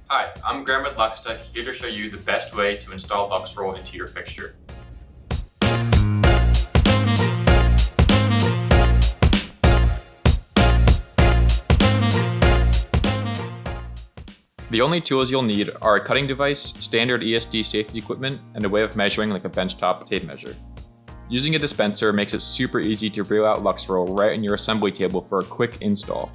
Hi, I'm Graham with LUXTECH, here to show you the best way to install LUXroll into your fixture. The only tools you'll need are a cutting device, standard ESD safety equipment, and a way of measuring like a benchtop tape measure. Using a dispenser makes it super easy to reel out LUXroll right in your assembly table for a quick install.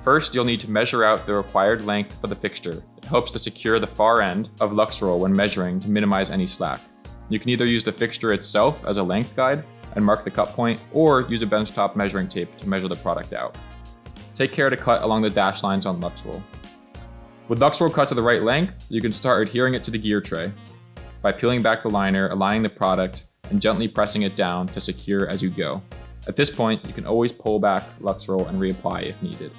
First, you'll need to measure out the required length for the fixture. It helps to secure the far end of LUXroll when measuring to minimize any slack. You can either use the fixture itself as a length guide and mark the cut point, or use a benchtop measuring tape to measure the product out. Take care to cut along the dash lines on LUXroll. With LUXroll cut to the right length, you can start adhering it to the gear tray by peeling back the liner, aligning the product, and gently pressing it down to secure as you go. At this point, you can always pull back LUXroll and reapply if needed.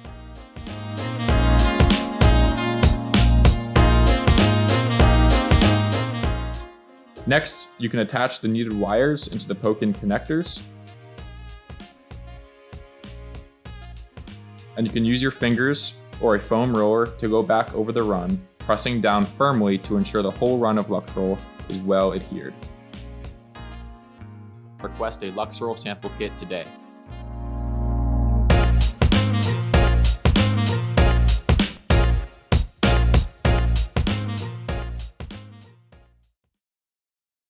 Next, you can attach the needed wires into the poke-in connectors. And you can use your fingers or a foam roller to go back over the run, pressing down firmly to ensure the whole run of LUXroll is well adhered. Request a LUXroll sample kit today.